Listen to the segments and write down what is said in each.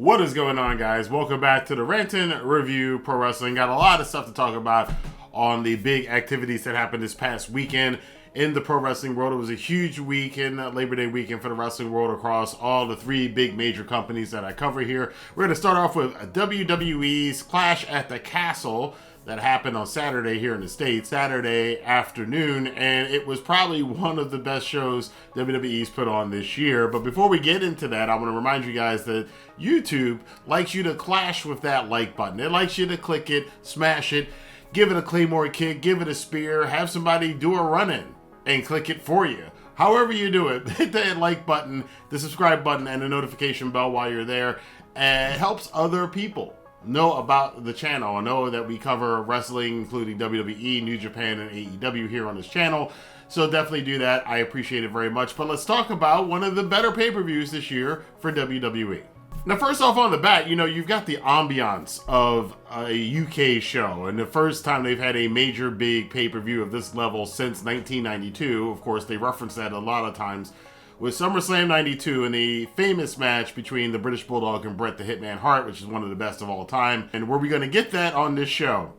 What is going on, guys? Welcome back to the Rantin Review Pro Wrestling. Got a lot of stuff to talk about on the big activities that happened this past weekend in the pro wrestling world. It was a huge weekend, Labor Day weekend for the wrestling world across all the three big major companies that I cover here. We're going to start off with WWE's Clash at the Castle that happened on Saturday here in the States, Saturday afternoon, and it was probably one of the best shows WWE's put on this year. But before we get into that, I want to remind you guys that YouTube likes you to clash with that like button. It likes you to click it, smash it, give it a Claymore kick, give it a spear, have somebody do a run-in and click it for you. However you do it, hit that like button, the subscribe button, and the notification bell while you're there. And it helps other people know about the channel. I know that we cover wrestling, including WWE, New Japan, and AEW here on this channel. So definitely do that. I appreciate it very much. But let's talk about one of the better pay-per-views this year for WWE. Now, first off on the bat, you've got the ambiance of a UK show, and the first time they've had a major big pay-per-view of this level since 1992. Of course, they reference that a lot of times with SummerSlam 92 and the famous match between the British Bulldog and Bret the Hitman Hart, which is one of the best of all time. And were we going to get that on this show?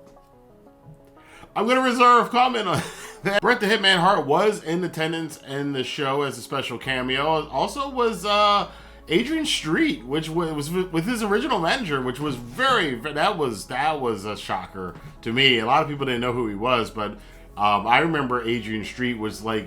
I'm going to reserve comment on that. Bret the Hitman Hart was in attendance in the show as a special cameo. Also was Adrian Street, which was with his original manager, which was that was a shocker to me. A lot of people didn't know who he was, but I remember Adrian Street was like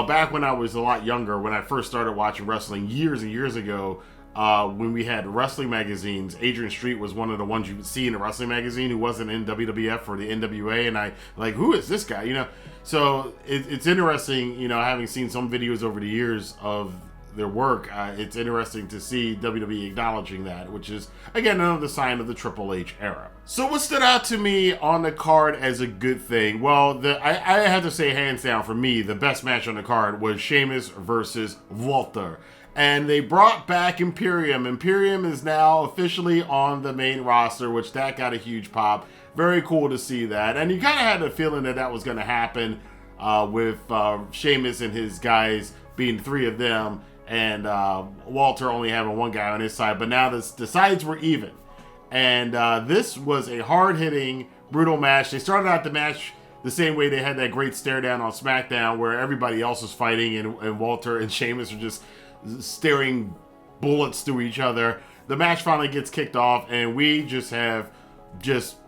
back when I was a lot younger, when I first started watching wrestling years and years ago, when we had wrestling magazines, Adrian Street was one of the ones you would see in a wrestling magazine who wasn't in WWF or the NWA, and I like, who is this guy? So it's interesting, having seen some videos over the years of their work, it's interesting to see WWE acknowledging that, which is, again, another sign of the Triple H era. So what stood out to me on the card as a good thing? Well, I have to say, hands down, for me, the best match on the card was Sheamus versus GUNTHER. And they brought back Imperium. Imperium is now officially on the main roster, which that got a huge pop. Very cool to see that. And you kind of had a feeling that was going to happen with Sheamus and his guys being three of them, and Walter only having one guy on his side. But now the sides were even. And this was a hard-hitting, brutal match. They started out the match the same way they had that great stare down on SmackDown, where everybody else was fighting, and Walter and Sheamus are just staring bullets through each other. The match finally gets kicked off, and we just have just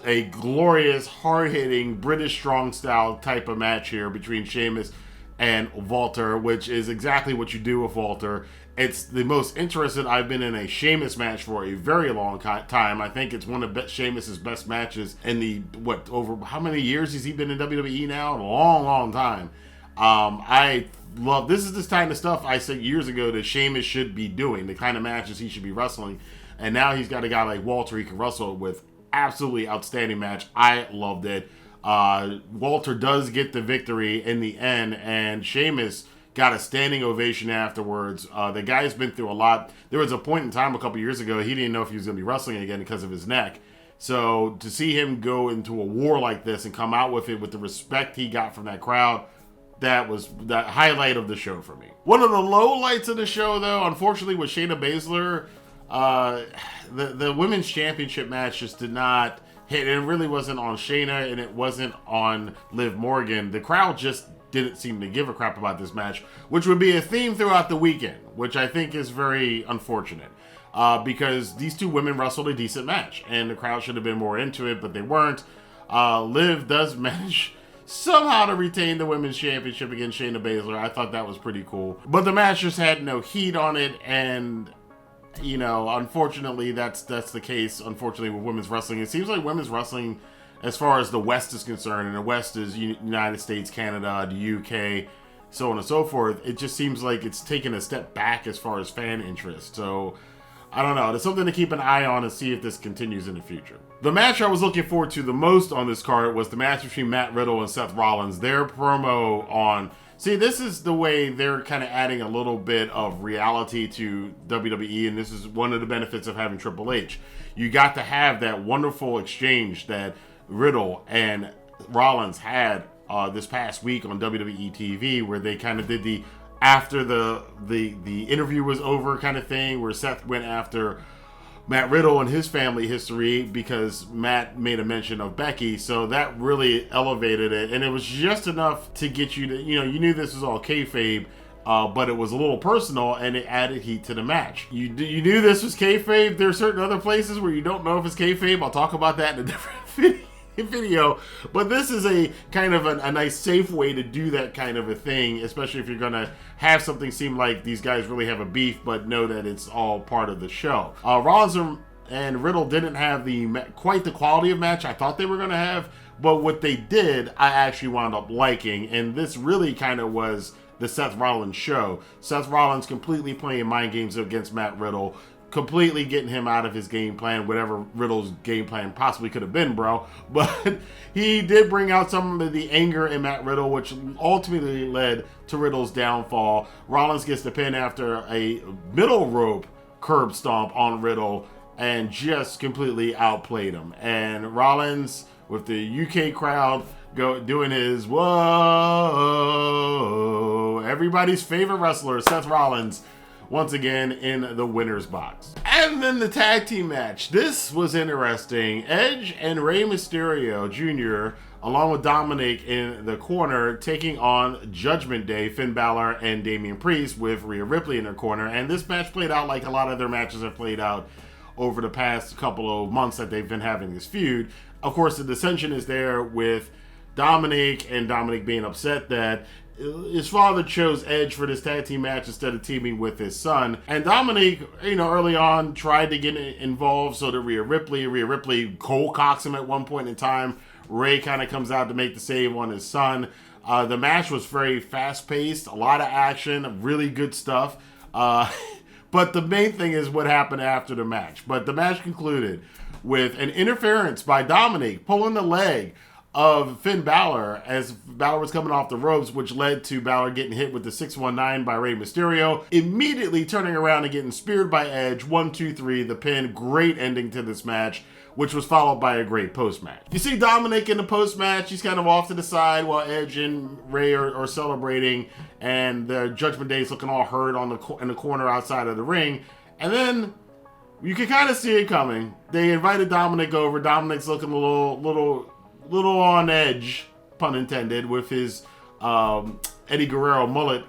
a glorious, hard-hitting, British strong style type of match here between Sheamus and Walter, which is exactly what you do with Walter. It's the most interested I've been in a Sheamus match for a very long time. I think it's one of Sheamus's best matches in over how many years has he been in WWE now? A long, long time. I love, this is this kind of stuff I said years ago that Sheamus should be doing, the kind of matches he should be wrestling. And now he's got a guy like Walter he can wrestle with. Absolutely outstanding match. I loved it. Walter does get the victory in the end, and Sheamus got a standing ovation afterwards. The guy's been through a lot. There was a point in time a couple years ago he didn't know if he was going to be wrestling again because of his neck. So to see him go into a war like this and come out with it with the respect he got from that crowd, that was the highlight of the show for me. One of the low lights of the show, though, unfortunately, was Shayna Bayzler. The women's championship match just did not hit. It really wasn't on Shayna, and it wasn't on Liv Morgan. The crowd just didn't seem to give a crap about this match, which would be a theme throughout the weekend, which I think is very unfortunate, because these two women wrestled a decent match, and the crowd should have been more into it, but they weren't. Liv does manage somehow to retain the women's championship against Shayna Bayzler. I thought that was pretty cool, but the match just had no heat on it, and unfortunately, that's the case, unfortunately, with women's wrestling. It seems like women's wrestling, as far as the West is concerned, and the West is United States, Canada, the UK, so on and so forth, it just seems like it's taken a step back as far as fan interest. So, I don't know. There's something to keep an eye on and see if this continues in the future. The match I was looking forward to the most on this card was the match between Matt Riddle and Seth Rollins. Their promo on... See, this is the way they're kind of adding a little bit of reality to WWE, and this is one of the benefits of having Triple H. You got to have that wonderful exchange that Riddle and Rollins had this past week on WWE TV, where they kind of did the after the interview was over kind of thing, where Seth went after Matt Riddle and his family history because Matt made a mention of Becky. So that really elevated it. And it was just enough to get you to, you knew this was all kayfabe, but it was a little personal and it added heat to the match. You knew this was kayfabe. There are certain other places where you don't know if it's kayfabe. I'll talk about that in a different video, but this is a kind of a nice safe way to do that kind of a thing, especially if you're gonna have something seem like these guys really have a beef, but know that it's all part of the show. Rollins and Riddle didn't have quite the quality of match I thought they were gonna have, but what they did I actually wound up liking, and this really kind of was the Seth Rollins show. Seth Rollins completely playing mind games against Matt Riddle, completely getting him out of his game plan, whatever Riddle's game plan possibly could have been, bro. But he did bring out some of the anger in Matt Riddle, which ultimately led to Riddle's downfall. Rollins gets the pin after a middle rope curb stomp on Riddle and just completely outplayed him. And Rollins, with the UK crowd doing his whoa, everybody's favorite wrestler, Seth Rollins, once again in the winner's box. And then the tag team match. This was interesting. Edge and Rey Mysterio Jr., along with Dominic in the corner, taking on Judgment Day, Finn Balor and Damian Priest, with Rhea Ripley in their corner. And this match played out like a lot of their matches have played out over the past couple of months that they've been having this feud. Of course, the dissension is there with Dominic, and Dominic being upset that his father chose Edge for this tag team match instead of teaming with his son. And Dominic, early on tried to get involved so that Rhea Ripley cold cocks him at one point in time. Ray kind of comes out to make the save on his son. The match was very fast paced, a lot of action, really good stuff. But the main thing is what happened after the match. But the match concluded with an interference by Dominic pulling the leg of Finn Balor as Balor was coming off the ropes, which led to Balor getting hit with the 619 by Rey Mysterio, immediately turning around and getting speared by Edge. 1, 2, 3, the pin. Great ending to this match, which was followed by a great post-match. You see Dominic in the post-match, he's kind of off to the side while Edge and Rey are celebrating, and the Judgment Day is looking all hurt in the corner outside of the ring. And then you can kind of see it coming. They invited Dominic over. Dominic's looking a little on edge, pun intended, with his Eddie Guerrero mullet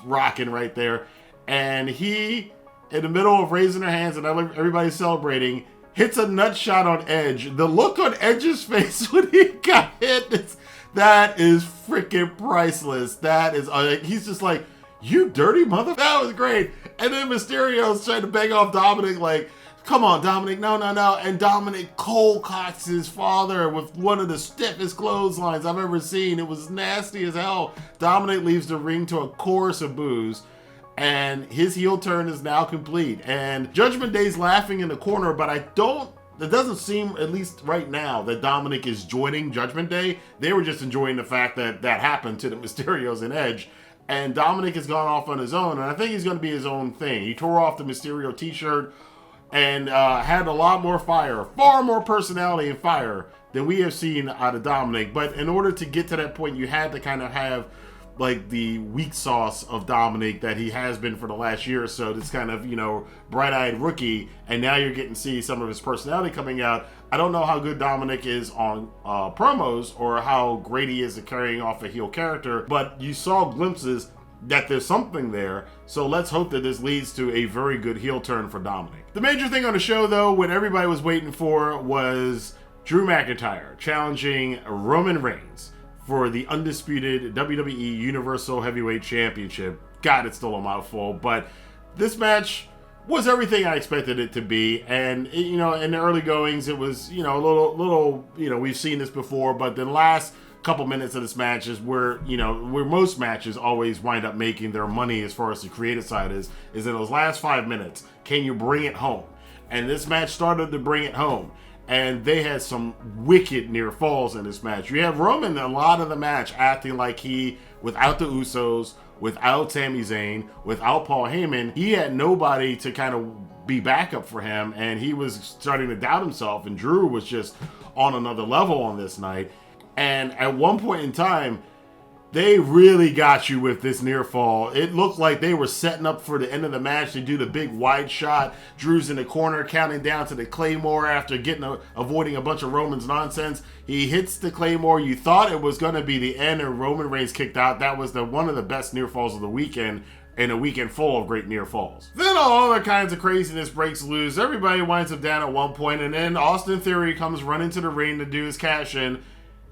rocking right there. And he, in the middle of raising their hands and everybody's celebrating, hits a nut shot on Edge. The look on Edge's face when he got hit, that is freaking priceless. That is, he's just like, you dirty mother. That was great. And then Mysterio's trying to beg off Dominic like, come on, Dominic, no. And Dominic cold cocks his father with one of the stiffest clotheslines I've ever seen. It was nasty as hell. Dominic leaves the ring to a chorus of boos, and his heel turn is now complete. And Judgment Day's laughing in the corner, but it doesn't seem, at least right now, that Dominic is joining Judgment Day. They were just enjoying the fact that that happened to the Mysterios and Edge. And Dominic has gone off on his own, and I think he's going to be his own thing. He tore off the Mysterio t-shirt and had a lot more fire, far more personality and fire than we have seen out of Dominic. But in order to get to that point, you had to kind of have like the weak sauce of Dominic that he has been for the last year or so. This kind of, bright-eyed rookie, and now you're getting to see some of his personality coming out. I don't know how good Dominic is on promos or how great he is at carrying off a heel character, but you saw glimpses that there's something there, so let's hope that this leads to a very good heel turn for Dominic. The major thing on the show, though, what everybody was waiting for, was Drew McIntyre challenging Roman Reigns for the undisputed WWE Universal Heavyweight Championship. God, it's still a mouthful, but this match was everything I expected it to be. And in the early goings, it was a little we've seen this before, but the last couple minutes of this match is where most matches always wind up making their money as far as the creative side is in those last 5 minutes. Can you bring it home? And this match started to bring it home. And they had some wicked near falls in this match. You have Roman a lot of the match acting like he, without the Usos, without Sami Zayn, without Paul Heyman, he had nobody to kind of be backup for him. And he was starting to doubt himself. And Drew was just on another level on this night. And at one point in time, They really got you with this near fall. It looked like they were setting up for the end of the match to do the big wide shot. Drew's in the corner counting down to the Claymore after avoiding a bunch of Roman's nonsense. He hits the Claymore. You thought it was going to be the end and Roman Reigns kicked out. That was one of the best near falls of the weekend, and a weekend full of great near falls. Then all other kinds of craziness breaks loose. Everybody winds up down at one point, and then Austin Theory comes running to the ring to do his cash in.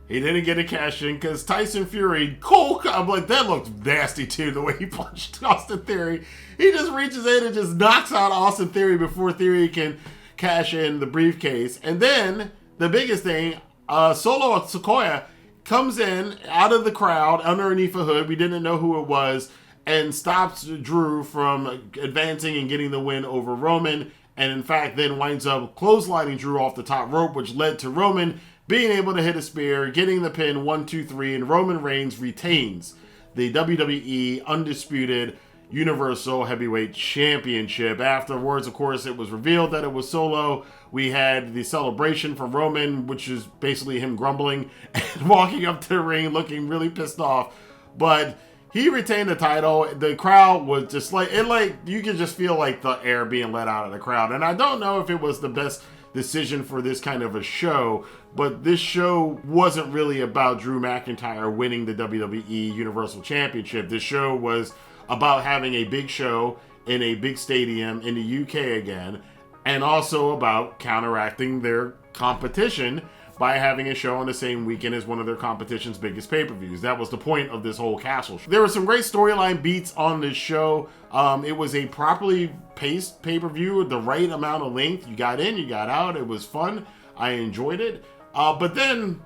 He didn't get a cash in because Tyson Fury, I'm like, that looks nasty too, the way he punched Austin Theory. He just reaches in and just knocks out Austin Theory before Theory can cash in the briefcase. And then, the biggest thing, Solo Sikoa comes in out of the crowd underneath a hood. We didn't know who it was, and stops Drew from advancing and getting the win over Roman. And in fact, then winds up clotheslining Drew off the top rope, which led to Roman being able to hit a spear, getting the pin 1, 2, 3, and Roman Reigns retains the WWE Undisputed Universal Heavyweight Championship. Afterwards, of course, it was revealed that it was Solo. We had the celebration from Roman, which is basically him grumbling and walking up to the ring looking really pissed off. But he retained the title. The crowd was just you could just feel like the air being let out of the crowd. And I don't know if it was the best decision for this kind of a show, but this show wasn't really about Drew McIntyre winning the WWE Universal Championship. This show was about having a big show in a big stadium in the UK again, and also about counteracting their competition by having a show on the same weekend as one of their competition's biggest pay-per-views. That was the point of this whole Castle show. There were some great storyline beats on this show. It was a properly paced pay-per-view with the right amount of length. You got in, you got out. It was fun. I enjoyed it. But then,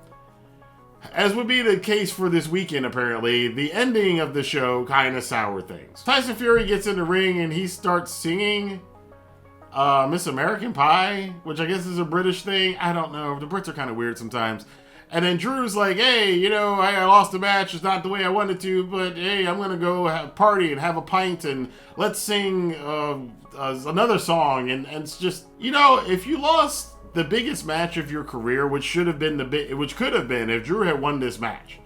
as would be the case for this weekend apparently, the ending of the show kind of soured things. Tyson Fury gets in the ring and he starts singing Miss American Pie, which I guess is a British thing. I don't know. The Brits are kind of weird sometimes. And then Drew's like, hey, I lost the match. It's not the way I wanted to, but hey, I'm going to go party and have a pint and let's sing another song. And it's just, if you lost the biggest match of your career, which could have been if Drew had won this match,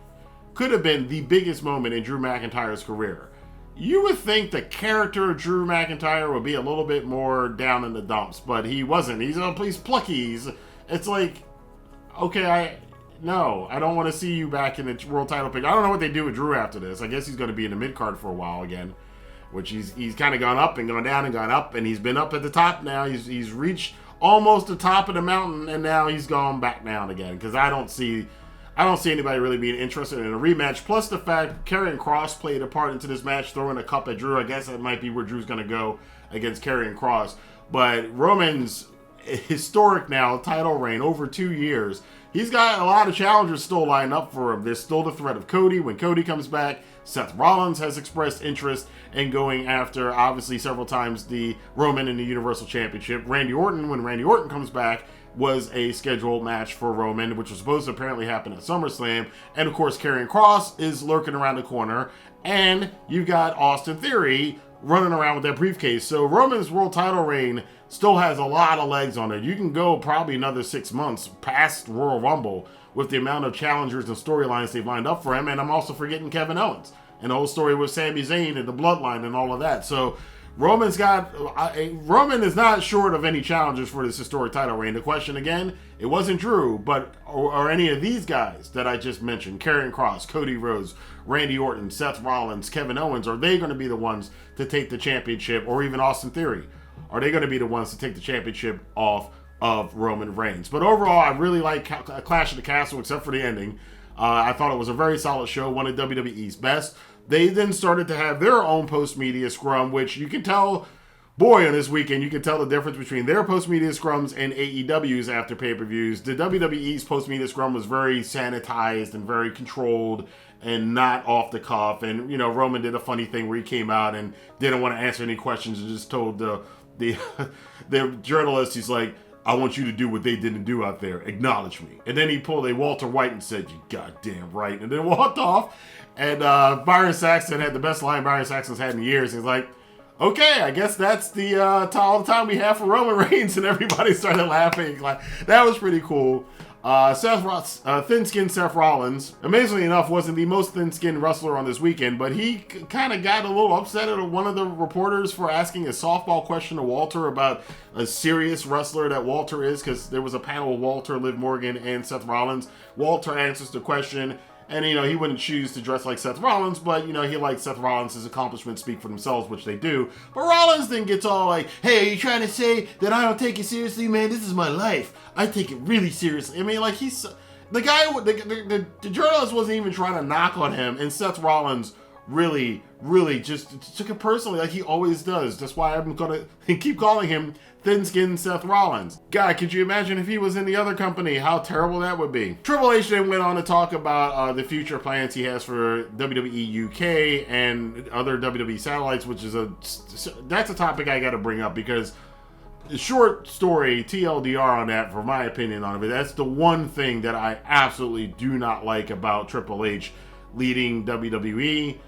could have been the biggest moment in Drew McIntyre's career. You would think the character of Drew McIntyre would be a little bit more down in the dumps, but he wasn't. He's plucky. It's like, okay, I don't want to see you back in the world title pick. I don't know what they do with Drew after this. I guess he's going to be in the mid card for a while again, which he's kind of gone up and gone down and gone up, and he's been up at the top now. He's reached almost the top of the mountain, and now he's gone back down again because I don't see anybody really being interested in a rematch. Plus the fact Karrion Kross played a part into this match, throwing a cup at Drew. I guess that might be where Drew's going to go against Karrion Kross. But Roman's historic now title reign over 2 years. He's got a lot of challengers still lined up for him. There's still the threat of Cody when Cody comes back. Seth Rollins has expressed interest in going after, obviously, several times the Roman in the Universal Championship. Randy Orton, when Randy Orton comes back, was a scheduled match for Roman, which was supposed to apparently happen at SummerSlam. And of course, Karrion Kross is lurking around the corner. And you've got Austin Theory running around with that briefcase. So Roman's world title reign still has a lot of legs on it. You can go probably another 6 months past Royal Rumble with the amount of challengers and storylines they've lined up for him. And I'm also forgetting Kevin Owens and the whole story with Sami Zayn and the bloodline and all of that. So Roman is not short of any challenges for this historic title reign. The question again, it wasn't Drew, but or any of these guys that I just mentioned, Karrion Kross, Cody Rhodes, Randy Orton, Seth Rollins, Kevin Owens, are they going to be the ones to take the championship, or even Austin Theory? Are they going to be the ones to take the championship off of Roman Reigns? But overall, I really like Clash of the Castle, except for the ending. I thought it was a very solid show, one of WWE's best. They then started to have their own post-media scrum, which you can tell, boy, on this weekend, you can tell the difference between their post-media scrums and AEW's after pay-per-views. The WWE's post-media scrum was very sanitized and very controlled and not off the cuff. And, Roman did a funny thing where he came out and didn't want to answer any questions and just told the journalist, he's like, I want you to do what they didn't do out there. Acknowledge me. And then he pulled a Walter White and said, you goddamn right. And then walked off. And Byron Saxton had the best line Byron Saxton's had in years. He's like, okay, I guess that's all the time we have for Roman Reigns. And everybody started laughing. Like, that was pretty cool. Thin-skinned Seth Rollins, amazingly enough, wasn't the most thin-skinned wrestler on this weekend, but he kind of got a little upset at one of the reporters for asking a softball question to Walter about a serious wrestler that Walter is, because there was a panel of Walter, Liv Morgan, and Seth Rollins. Walter answers the question, and, he wouldn't choose to dress like Seth Rollins, but, he likes Seth Rollins' accomplishments speak for themselves, which they do. But Rollins then gets all like, hey, are you trying to say that I don't take it seriously? Man, this is my life. I take it really seriously. I mean, like, he's... The guy... The journalist wasn't even trying to knock on him, and Seth Rollins really just took it personally, like he always does. That's why I'm gonna keep calling him thin-skinned Seth Rollins. God, could you imagine if he was in the other company, how terrible that would be? Triple H then went on to talk about the future plans he has for WWE UK and other WWE satellites, which is that's a topic I gotta bring up, because the short story, TLDR on that, for my opinion on it, that's the one thing that I absolutely do not like about Triple H leading WWE,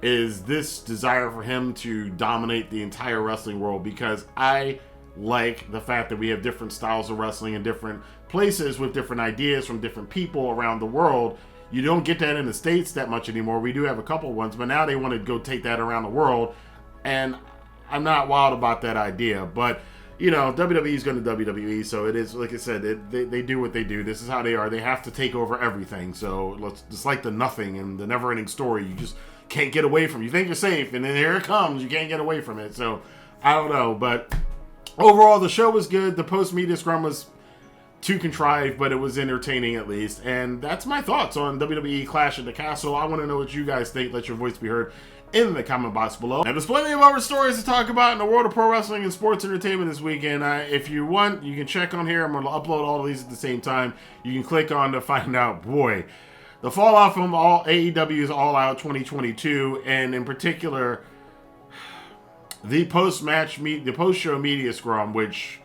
is this desire for him to dominate the entire wrestling world, because I like the fact that we have different styles of wrestling in different places with different ideas from different people around the world. You don't get that in the States that much anymore. We do have a couple ones, but now they want to go take that around the world, and I'm not wild about that idea. But WWE is going to WWE, so it is, like I said, they do what they do. This is how they are. They have to take over everything. So it's like the Nothing and the never-ending story. You just can't get away from it. You think you're safe, and then here it comes. You can't get away from it. So I don't know, but overall, the show was good. The post-media scrum was too contrived, but it was entertaining at least. And that's my thoughts on WWE Clash at the Castle. I want to know what you guys think. Let your voice be heard in the comment box below. Now, there's plenty of other stories to talk about in the world of pro wrestling and sports entertainment this weekend. If you want, you can check on here. I'm going to upload all of these at the same time. You can click on to find out. Boy, the fallout from AEW's All Out 2022, and in particular, the post-show media scrum, which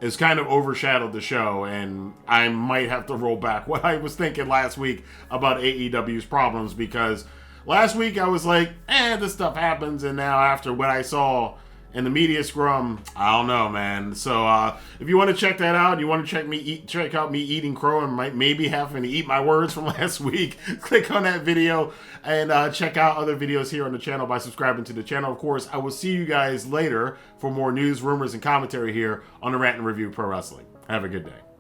has kind of overshadowed the show, and I might have to roll back what I was thinking last week about AEW's problems, because last week I was like, this stuff happens, and now after what I saw in the media scrum, I don't know, man. So if you want to check that out, you want to check out me eating crow and maybe having to eat my words from last week, click on that video and check out other videos here on the channel by subscribing to the channel. Of course, I will see you guys later for more news, rumors, and commentary here on the Rantin' Review Pro Wrestling. Have a good day.